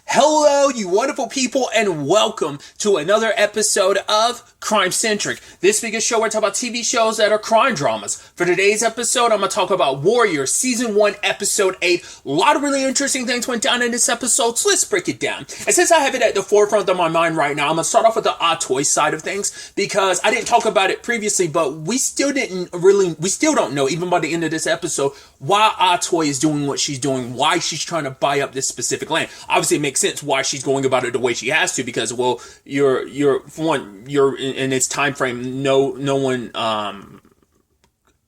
Hello, you wonderful people, and welcome to another episode of Centric. This week is show where I talk about TV shows that are crime dramas. For today's episode, I'm going to talk about Warrior Season 1, Episode 8. A lot of really interesting things went down in this episode, so let's break it down. And since I have it at the forefront of my mind right now, I'm going to start off with the Toy side of things, because I didn't talk about it previously, but we still don't know, even by the end of this episode, why Toy is doing what she's doing, why she's trying to buy up this specific land. Obviously, it makes sense why she's going about it the way she has to, because, well, you're in its time frame. No one,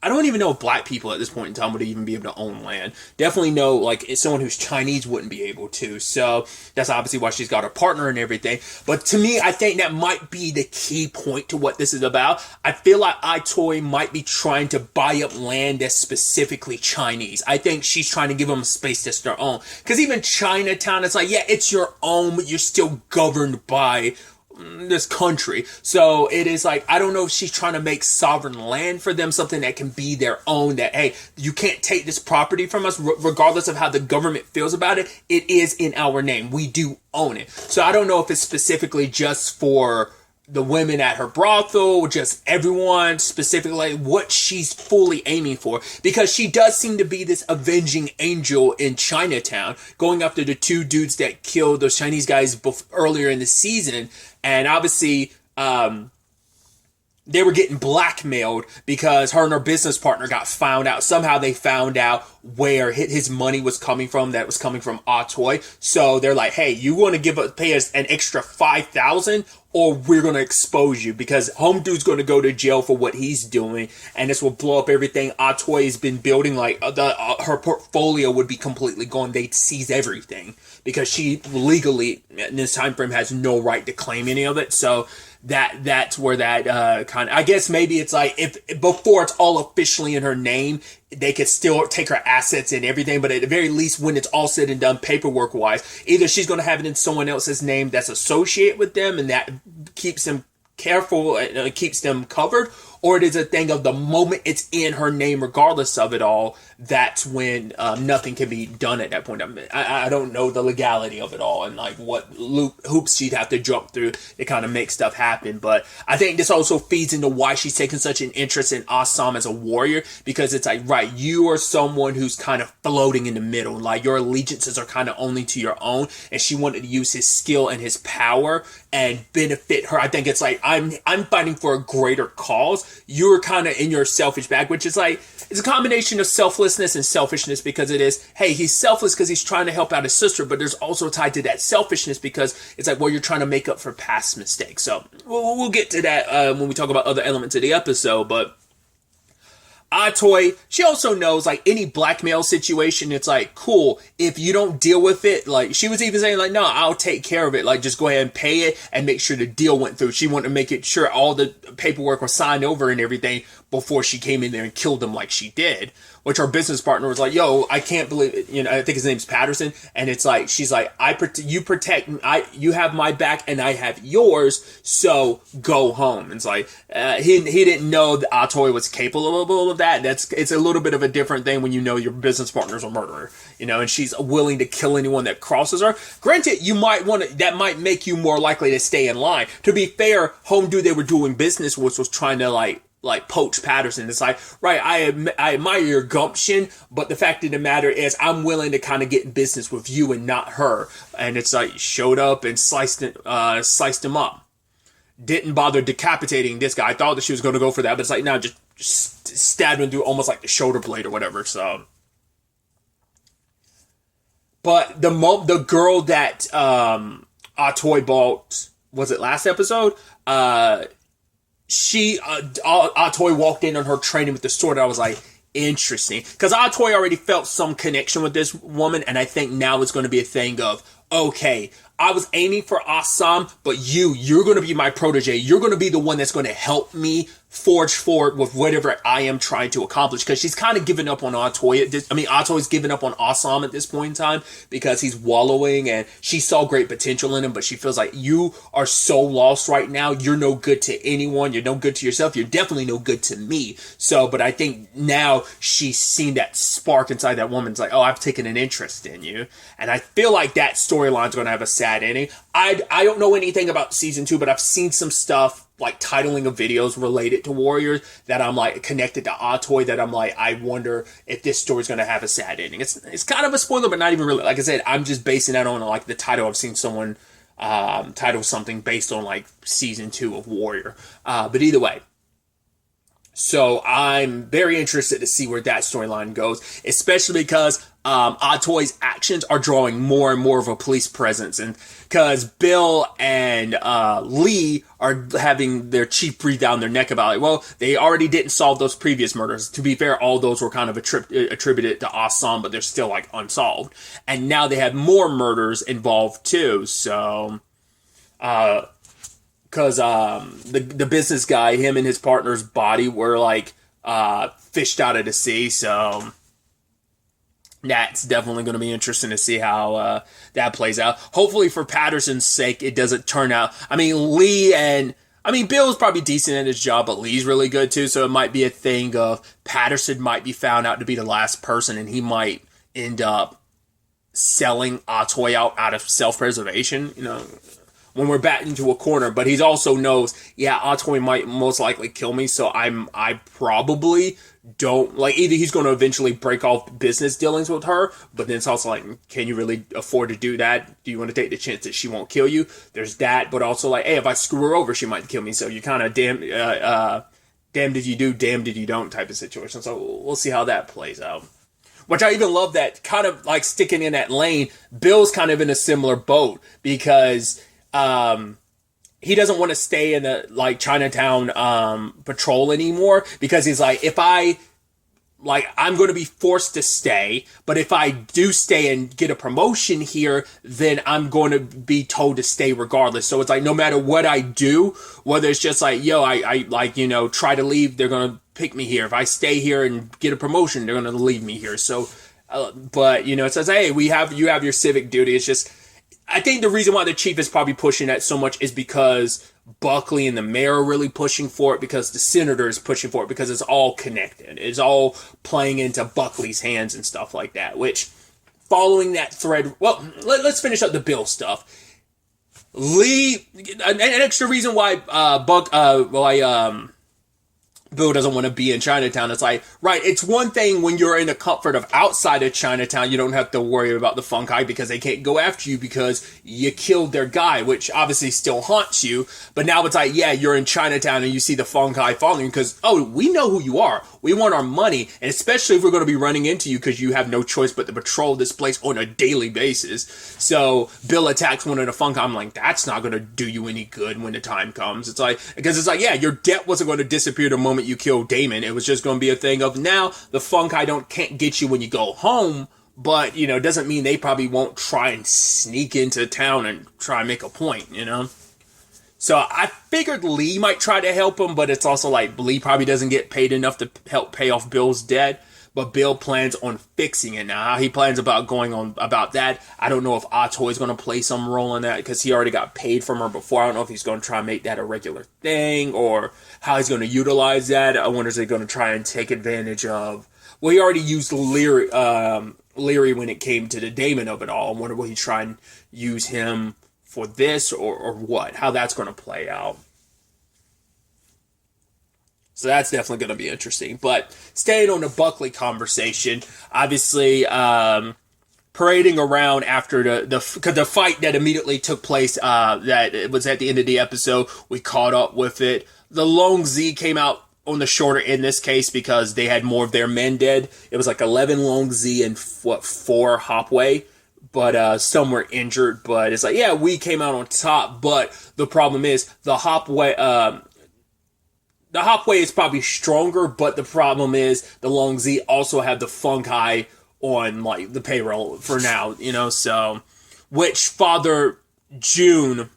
I don't even know if black people at this point in time would even be able to own land. Definitely know, like, someone who's Chinese wouldn't be able to. So that's obviously why she's got her partner and everything. But to me, I think that might be the key point to what this is about. I feel like Toy might be trying to buy up land that's specifically Chinese. I think she's trying to give them a space that's their own. Because even Chinatown, it's like, yeah, it's your own, but you're still governed by this country. So it is like, I don't know if she's trying to make sovereign land for them, something that can be their own, that, hey, you can't take this property from us regardless of how the government feels about it. It is in our name. We do own it. So I don't know if it's specifically just for the women at her brothel, just everyone, specifically what she's fully aiming for, because she does seem to be this avenging angel in Chinatown, going after the two dudes that killed those Chinese guys earlier in the season. And obviously, they were getting blackmailed because her and her business partner got found out. Somehow they found out where his money was coming from, that was coming from Toy. So they're like, hey, you want to pay us an extra $5,000 or we're going to expose you, because home dude's going to go to jail for what he's doing, and this will blow up everything Toy has been building. Like, her portfolio would be completely gone. They'd seize everything because she legally in this time frame has no right to claim any of it. So that's where that kind of, I guess maybe it's like, if before it's all officially in her name, they could still take her assets and everything, but at the very least, when it's all said and done paperwork wise, either she's going to have it in someone else's name that's associated with them, and that keeps them careful, keeps them covered, or it is a thing of the moment it's in her name, regardless of it all, that's when nothing can be done at that point. I don't know the legality of it all, and like what hoops she'd have to jump through to kind of make stuff happen. But I think this also feeds into why she's taking such an interest in Assam as a warrior, because it's like, right, you are someone who's kind of floating in the middle, like your allegiances are kind of only to your own, and she wanted to use his skill and his power and benefit her. I think it's like, I'm fighting for a greater cause. You're kind of in your selfish bag, which is like, it's a combination of selflessness and selfishness, because it is, hey, he's selfless because he's trying to help out his sister, but there's also tied to that selfishness because it's like, well, you're trying to make up for past mistakes. So we'll get to that when we talk about other elements of the episode, but Toy, she also knows, like, any blackmail situation, it's like, cool, if you don't deal with it, like, she was even saying, like, no, I'll take care of it, like, just go ahead and pay it and make sure the deal went through. She wanted to make it sure all the paperwork was signed over and everything before she came in there and killed him like she did, which her business partner was like, yo, I can't believe it. You know, I think his name's Patterson, and it's like, she's like, you protect me, you have my back and I have yours, so go home. And it's like, he didn't know that Toy was capable of that. It's a little bit of a different thing when you know your business partner's a murderer, you know, and she's willing to kill anyone that crosses her. Granted, that might make you more likely to stay in line. To be fair, home dude they were doing business with was trying to like poach Patterson. It's like, right, I admire your gumption, but the fact of the matter is I'm willing to kind of get in business with you and not her. And it's like, showed up and sliced him up. Didn't bother decapitating this guy. I thought that she was going to go for that, but it's like, no, just stabbed him through almost like the shoulder blade or whatever. So, but the girl that Toy bought, was it last episode? Toy walked in on her training with the sword. I was like, interesting, because Toy already felt some connection with this woman, and I think now it's going to be a thing of, okay, I was aiming for Assam, but you're going to be my protege. You're going to be the one that's going to help me forge forward with whatever I am trying to accomplish, because she's kind of given up on Atoy. Atoy's given up on Awesome at this point in time because he's wallowing, and she saw great potential in him, but she feels like you are so lost right now. You're no good to anyone. You're no good to yourself. You're definitely no good to me. So, but I think now she's seen that spark inside that woman. It's like, oh, I've taken an interest in you. And I feel like that storyline's going to have a sad ending. I don't know anything about season 2, but I've seen some stuff like titling of videos related to Warriors that I'm like connected to Atoy, that I'm like, I wonder if this story's going to have a sad ending. It's kind of a spoiler, but not even really. Like I said, I'm just basing that on like the title. I've seen someone title something based on like season 2 of Warrior. But either way, so I'm very interested to see where that storyline goes, especially because Atoy's actions are drawing more and more of a police presence, and because Bill and Lee are having their chief breathe down their neck about it. Well, they already didn't solve those previous murders. To be fair, all those were kind of attributed to Awesome, but they're still like unsolved. And now they have more murders involved too. So, because the business guy, him and his partner's body were like fished out of the sea. So that's definitely going to be interesting to see how that plays out. Hopefully, for Patterson's sake, it doesn't turn out. I mean, Bill's probably decent at his job, but Lee's really good too. So it might be a thing of Patterson might be found out to be the last person, and he might end up selling Atoy out of self-preservation. You know, when we're backed into a corner, but he also knows, yeah, Atoy might most likely kill me, so I probably don't, like, either he's going to eventually break off business dealings with her, but then it's also like, can you really afford to do that? Do you want to take the chance that she won't kill you? There's that, but also like, hey, if I screw her over, she might kill me, so you kind of damned if you do, damned if you don't type of situation. So we'll see how that plays out. Which I even love that, kind of like sticking in that lane, Bill's kind of in a similar boat, because he doesn't want to stay in the like Chinatown patrol anymore, because he's like, I'm going to be forced to stay, but if I do stay and get a promotion here, then I'm going to be told to stay regardless. So it's like, no matter what I do, whether it's just like, I try to leave, they're going to pick me here. If I stay here and get a promotion, they're going to leave me here. So, but it says, hey, you have your civic duty. It's just, I think the reason why the chief is probably pushing that so much is because Buckley and the mayor are really pushing for it, because the senator is pushing for it, because it's all connected. It's all playing into Buckley's hands and stuff like that, which, following that thread, well, let's finish up the Bill stuff. Lee, an extra reason why Bill doesn't want to be in Chinatown. It's like, right, it's one thing when you're in the comfort of outside of Chinatown, you don't have to worry about the fungi because they can't go after you because you killed their guy, which obviously still haunts you. But now it's like, yeah, you're in Chinatown and you see the fungi following because, oh, we know who you are. We want our money. And especially if we're going to be running into you because you have no choice but to patrol this place on a daily basis. So Bill attacks one of the fungi. I'm like, that's not going to do you any good when the time comes. It's like, because it's like, yeah, your debt wasn't going to disappear the moment you killed Damon. It was just going to be a thing of now the fungi can't get you when you go home, but doesn't mean they probably won't try and sneak into town and try and make a point, So I figured Lee might try to help him, but it's also like Lee probably doesn't get paid enough to help pay off Bill's debt. But Bill plans on fixing it now. How he plans about going on about that, I don't know if Atoy's going to play some role in that because he already got paid from her before. I don't know if he's going to try and make that a regular thing or how he's going to utilize that. I wonder if he's going to try and take advantage of... Well, he already used Leary when it came to the Damon of it all. I wonder will he try and use him for this or what? How that's going to play out. So that's definitely going to be interesting. But staying on the Buckley conversation, obviously parading around after the fight that immediately took place, that it was at the end of the episode, we caught up with it. The Long Z came out on the shorter in this case because they had more of their men dead. It was like 11 Long Z and 4 Hopway. But some were injured. But it's like, yeah, we came out on top. But the problem is the Hopway... The Hopway is probably stronger, but the problem is the Long Z also have the fungi on like the payroll for now, so which Father June,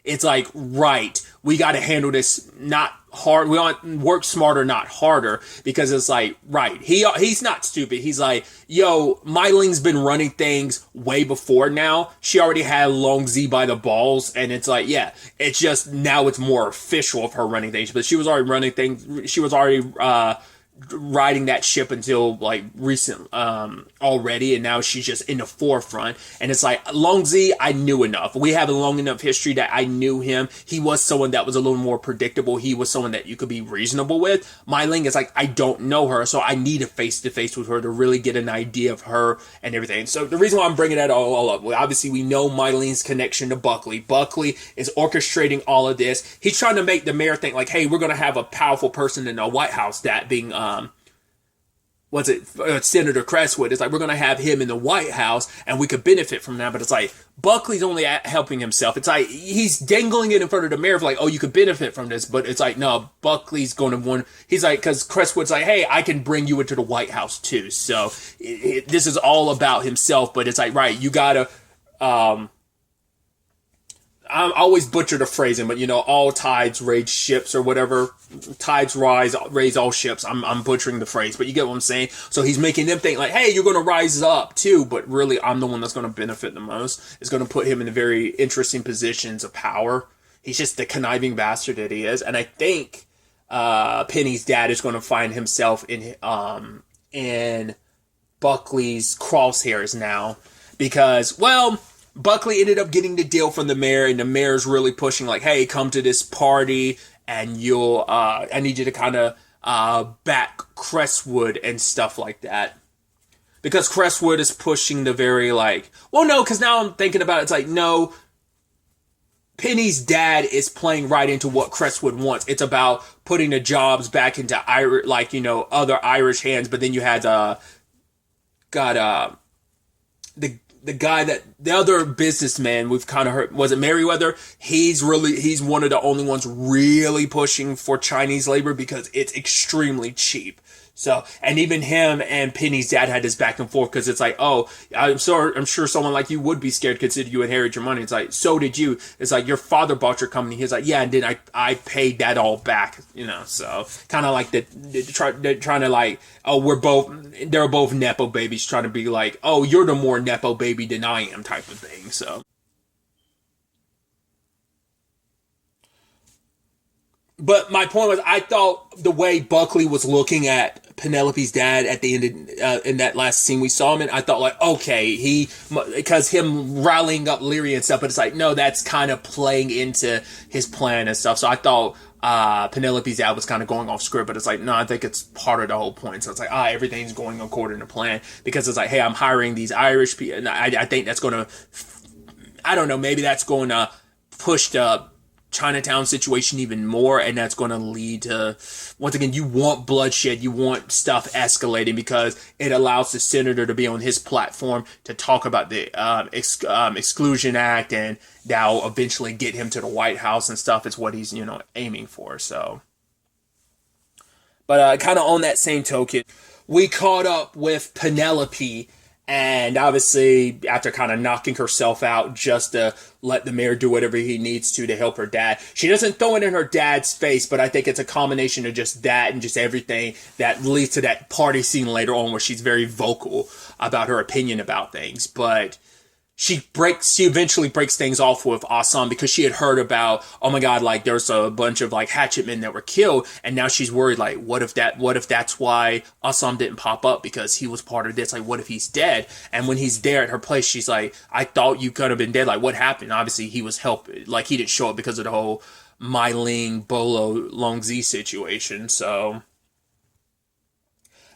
it's like, right, we got to handle this not hard. We want work smarter, not harder, because it's like, right. He's not stupid. He's like, yo, Mai Ling's been running things way before now. She already had Long Z by the balls, and it's like, yeah, it's just now it's more official of her running things. But she was already running things. She was already riding that ship until like recent already, and now she's just in the forefront. And it's like, Long Z, I knew enough. We have a long enough history that I knew him. He was someone that was a little more predictable. He was someone that you could be reasonable with. Mai Ling is like, I don't know her, so I need a face-to-face with her to really get an idea of her and everything. So the reason why I'm bringing that all up, well, obviously we know Mai Ling's connection to Buckley. Buckley is orchestrating all of this. He's trying to make the mayor think like, hey, we're going to have a powerful person in the White House, that being Senator Crestwood. It's like, we're going to have him in the White House and we could benefit from that. But it's like, Buckley's only helping himself. It's like, he's dangling it in front of the mayor of like, oh, you could benefit from this. But it's like, no, Buckley's going to want, he's like, because Crestwood's like, hey, I can bring you into the White House too. So this is all about himself. But it's like, right, you got to, I always butcher the phrasing, but all tides raise ships or whatever. Tides raise all ships. I'm butchering the phrase, but you get what I'm saying. So he's making them think like, hey, you're going to rise up too, but really I'm the one that's going to benefit the most. It's going to put him in very interesting positions of power. He's just the conniving bastard that he is. And I think Penny's dad is going to find himself in Buckley's crosshairs now because, well, Buckley ended up getting the deal from the mayor, and the mayor's really pushing like, hey, come to this party and I need you to kind of back Crestwood and stuff like that. Because Crestwood is pushing the very like, well, no, because now I'm thinking about it, it's like, no, Penny's dad is playing right into what Crestwood wants. It's about putting the jobs back into other Irish hands, but then you had the guy that the other businessman we've kind of heard, was it Merriweather? He's one of the only ones really pushing for Chinese labor because it's extremely cheap. So, and even him and Penny's dad had this back and forth because it's like, oh, I'm sure someone like you would be scared considering you inherit your money. It's like, so did you. It's like, your father bought your company. He's like, yeah, and then I paid that all back, so kind of like they're trying to like, oh, they're both Nepo babies trying to be like, oh, you're the more Nepo baby than I am type of thing, so. But my point was, I thought the way Buckley was looking at Penelope's dad at the end of, in that last scene we saw him in, I thought like, okay, because him rallying up Leary and stuff, but it's like, no, that's kind of playing into his plan and stuff. So I thought Penelope's dad was kind of going off script, but it's like, no, I think it's part of the whole point. So it's like, everything's going according to plan because it's like, hey, I'm hiring these Irish people, and I think that's going to, I don't know, maybe that's going to push the Chinatown situation even more, and that's going to lead to, once again, you want bloodshed, you want stuff escalating because it allows the senator to be on his platform to talk about the Exclusion Act, and that'll eventually get him to the White House and stuff. It's what he's aiming for. So, but kind of on that same token, we caught up with Penelope. And obviously, after kind of knocking herself out just to let the mayor do whatever he needs to help her dad, she doesn't throw it in her dad's face, but I think it's a combination of just that and just everything that leads to that party scene later on where she's very vocal about her opinion about things. But she eventually breaks things off with Assam because she had heard about, oh my God, like there's a bunch of like hatchet men that were killed. And now she's worried, like, what if that's why Assam didn't pop up because he was part of this? Like, what if he's dead? And when he's there at her place, she's like, I thought you could have been dead. Like, what happened? Obviously he was like he didn't show up because of the whole Mai Ling, Bolo, Long Z situation. So,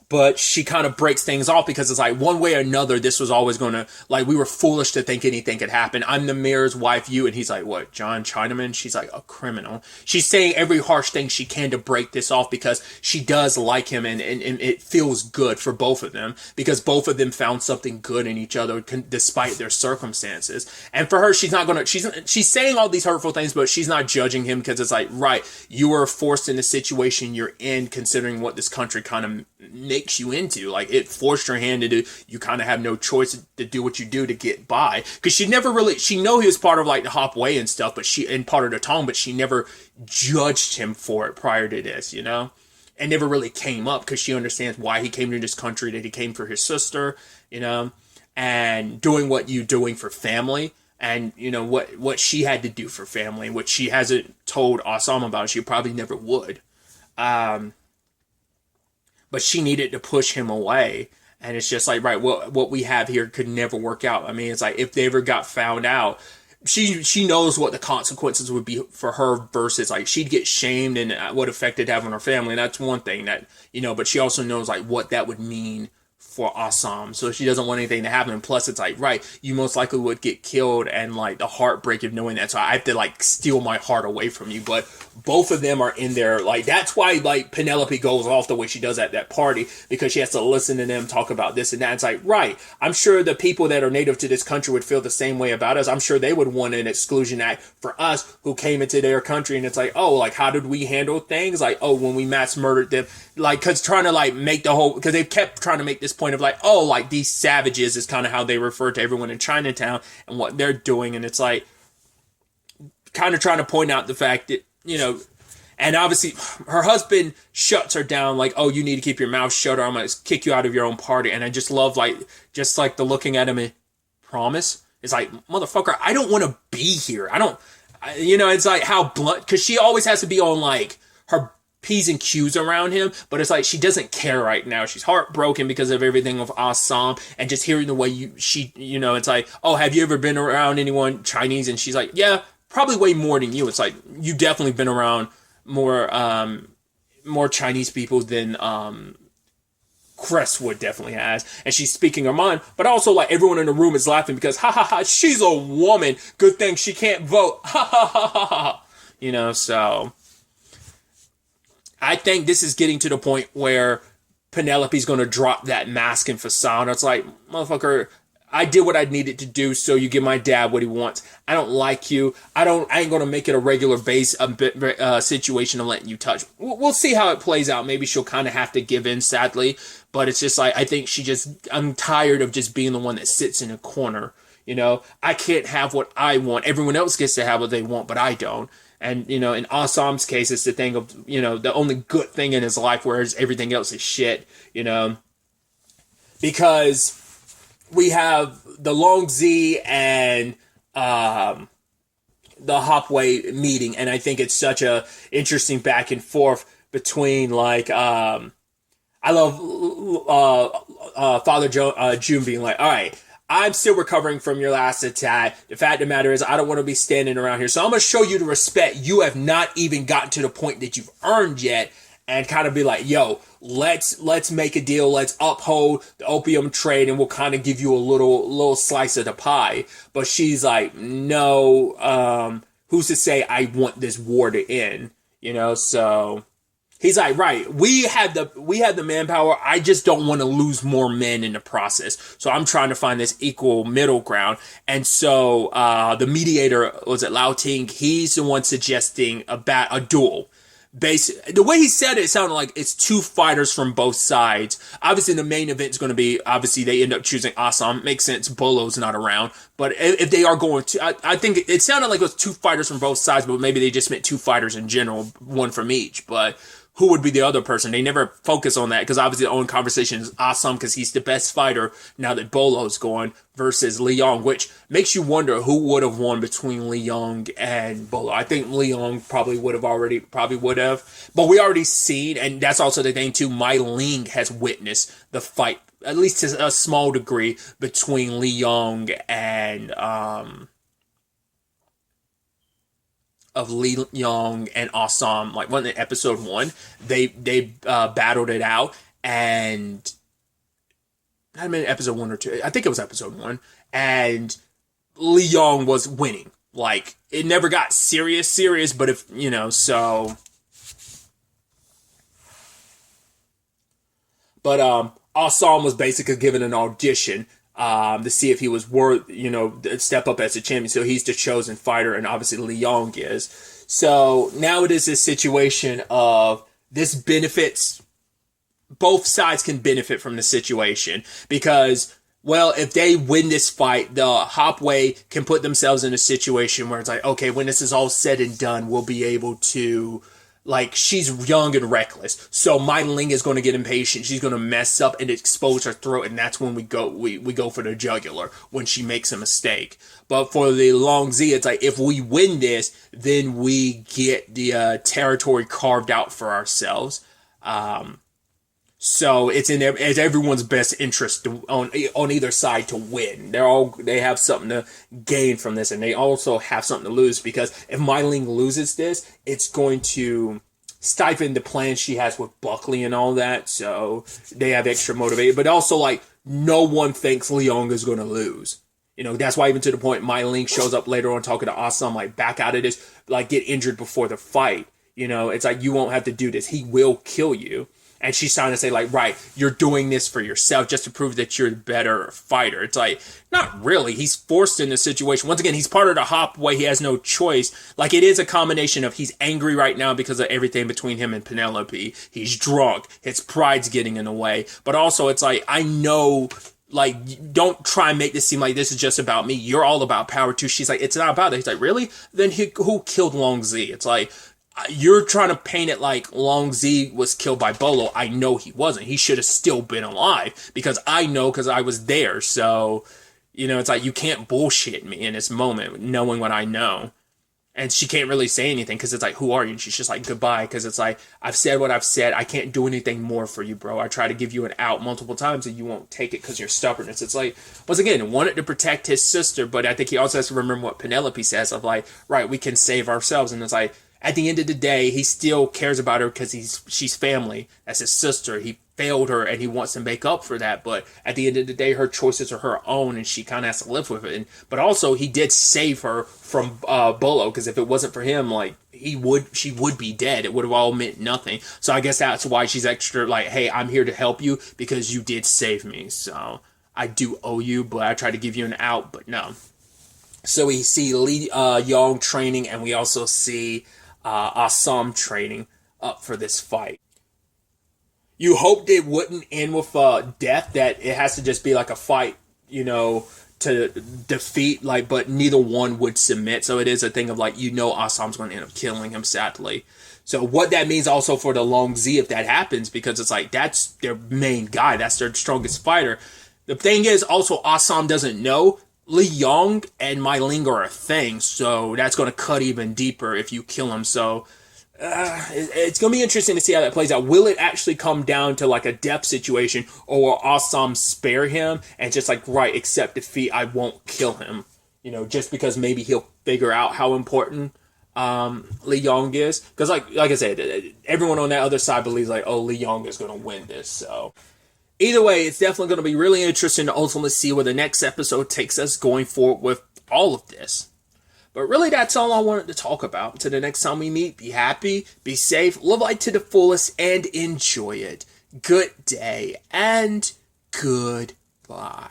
but she kind of breaks things off because it's like, one way or another, this was always going to, like, we were foolish to think anything could happen. I'm the mayor's wife, you. And he's like, what, John Chinaman? She's like, a criminal. She's saying every harsh thing she can to break this off because she does like him, and it feels good for both of them because both of them found something good in each other despite their circumstances. And for her, she's saying all these hurtful things, but she's not judging him because it's like, right, you were forced in the situation you're in considering what this country kind of makes you into. Like, it forced her hand to do. You kind of have no choice to do what you do to get by. Because she never really, she know he was part of like the Hop Way and stuff, and part of the Tong, but she never judged him for it prior to this, you know? And never really came up because she understands why he came to this country, that he came for his sister, you know, and doing what you doing for family. And, you know, what she had to do for family, which she hasn't told Assam about. She probably never would. But she needed to push him away. And it's just like, right, what we have here could never work out. I mean, it's like, if they ever got found out, she knows what the consequences would be for her versus, like, she'd get shamed and what effect it'd have on her family. And that's one thing that, you know, but she also knows, like, what that would mean for Assam. So she doesn't want anything to happen. And plus, it's like, right, you most likely would get killed, and like the heartbreak of knowing that. So I have to like steal my heart away from you. But both of them are in there. Like, that's why like Penelope goes off the way she does at that party, because she has to listen to them talk about this and that. It's like, right, I'm sure the people that are native to this country would feel the same way about us. I'm sure they would want an exclusion act for us who came into their country. And it's like, oh, like, how did we handle things? Like, oh, when we mass murdered them, like, because trying to like make the whole, because they kept trying to make this point of like, oh, like, these savages is kind of how they refer to everyone in Chinatown and what they're doing. And it's like, kind of trying to point out the fact that, you know, and obviously her husband shuts her down, like, oh, you need to keep your mouth shut or I'm going to kick you out of your own party. And I just love, like, just like the looking at him and promise. It's like, motherfucker, I don't want to be here. You know, it's like how blunt, because she always has to be on like her P's and Q's around him, but it's like she doesn't care right now. She's heartbroken because of everything with Assam, and just hearing the way you know, it's like, oh, have you ever been around anyone Chinese? And she's like, yeah, probably way more than you. It's like, you've definitely been around more Chinese people than Crestwood definitely has. And she's speaking her mind, but also like everyone in the room is laughing because ha ha ha, she's a woman. Good thing she can't vote. Ha ha ha ha ha. You know, so I think this is getting to the point where Penelope's going to drop that mask and facade. It's like, motherfucker, I did what I needed to do, so you give my dad what he wants. I don't like you. I ain't going to make it a regular base situation of letting you touch. We'll see how it plays out. Maybe she'll kind of have to give in, sadly. But it's just like, I think I'm tired of just being the one that sits in a corner. You know, I can't have what I want. Everyone else gets to have what they want, but I don't. And, you know, in Assam's case, it's the thing of, you know, the only good thing in his life, whereas everything else is shit, you know. Because we have the Long Z and the Hopway meeting, and I think it's such a interesting back and forth between, like, I love Father June being like, all right, I'm still recovering from your last attack. The fact of the matter is, I don't want to be standing around here. So I'm going to show you the respect you have not even gotten to the point that you've earned yet. And kind of be like, yo, let's make a deal. Let's uphold the opium trade, and we'll kind of give you a little slice of the pie. But she's like, no, who's to say I want this war to end? You know, so he's like, right, we have the manpower. I just don't want to lose more men in the process. So I'm trying to find this equal middle ground. And so the mediator, was it Lao Ting? He's the one suggesting a duel. The way he said it sounded like it's two fighters from both sides. Obviously, the main event is going to be, obviously, they end up choosing Assam. Makes sense. Bolo's not around. But if they are going to, I think it sounded like it was two fighters from both sides, but maybe they just meant two fighters in general, one from each. But who would be the other person? They never focus on that, because obviously the only conversation is Assam, because he's the best fighter now that Bolo's gone, versus Leong, which makes you wonder who would have won between Leong and Bolo. I think Leong probably would have. But we already seen, and that's also the thing too, Mai Ling has witnessed the fight, at least to a small degree, between Leong and of Lee Young and Assam, like in episode 1, they battled it out, and I mean episode 1 or 2, I think it was episode 1, and Lee Young was winning. Like, it never got serious, but if, you know, so. But Assam was basically given an audition to see if he was worth, you know, step up as a champion. So he's the chosen fighter, and obviously Leong is. So now it is this situation of this benefits both sides can benefit from the situation because, well, if they win this fight, the Hopway can put themselves in a situation where it's like, okay, when this is all said and done, we'll be able to, like, she's young and reckless, so Mai Ling is going to get impatient. She's going to mess up and expose her throat, and that's when we go for the jugular when she makes a mistake. But for the Long Z, it's like, if we win this, then we get the territory carved out for ourselves. So it's everyone's best interest on either side to win. They have something to gain from this, and they also have something to lose, because if Mai Ling loses this, it's going to stifle the plans she has with Buckley and all that. So they have extra motivation, but also, like, no one thinks Leong is going to lose. You know, that's why even to the point Mai Ling shows up later on talking to Awesome, like, back out of this, like, get injured before the fight. You know, it's like, you won't have to do this. He will kill you. And she's trying to say, like, right, you're doing this for yourself just to prove that you're the better fighter. It's like, not really. He's forced in this situation. Once again, he's part of the Hopway. He has no choice. Like, it is a combination of he's angry right now because of everything between him and Penelope. He's drunk. His pride's getting in the way. But also, it's like, I know, like, don't try and make this seem like this is just about me. You're all about power, too. She's like, it's not about that. He's like, really? Then who killed Long Z? It's like, you're trying to paint it like Long Z was killed by Bolo. I know he wasn't. He should have still been alive, because I know, because I was there. So, you know, it's like, you can't bullshit me in this moment knowing what I know. And she can't really say anything, because it's like, who are you? And she's just like, goodbye, because it's like, I've said what I've said. I can't do anything more for you, bro. I try to give you an out multiple times and you won't take it because you're stubbornness. It's like, once again, wanted to protect his sister, but I think he also has to remember what Penelope says of, like, right, we can save ourselves. And it's like, at the end of the day, he still cares about her because she's family. That's his sister. He failed her and he wants to make up for that. But at the end of the day, her choices are her own and she kind of has to live with it. But also, he did save her from Bolo, because if it wasn't for him, like, she would be dead. It would have all meant nothing. So I guess that's why she's extra like, hey, I'm here to help you because you did save me. So I do owe you, but I tried to give you an out, but no. So we see Lee Yong training, and we also see Assam training up for this fight. You hoped it wouldn't end with death, that it has to just be like a fight, you know, to defeat, like, but neither one would submit. So it is a thing of, like, you know, Assam's going to end up killing him, sadly. So what that means also for the Long Z, if that happens, because it's like, that's their main guy, that's their strongest fighter. The thing is, also, Assam doesn't know Li Yong and Mai Ling are a thing, so that's going to cut even deeper if you kill him. So it's going to be interesting to see how that plays out. Will it actually come down to, like, a death situation, or will Assam spare him and just, like, right, accept defeat, I won't kill him, you know, just because maybe he'll figure out how important Li Yong is? Because, like I said, everyone on that other side believes, like, oh, Li Yong is going to win this. So either way, it's definitely going to be really interesting to ultimately see where the next episode takes us going forward with all of this. But really, that's all I wanted to talk about. Until the next time we meet, be happy, be safe, live life to the fullest, and enjoy it. Good day, and goodbye.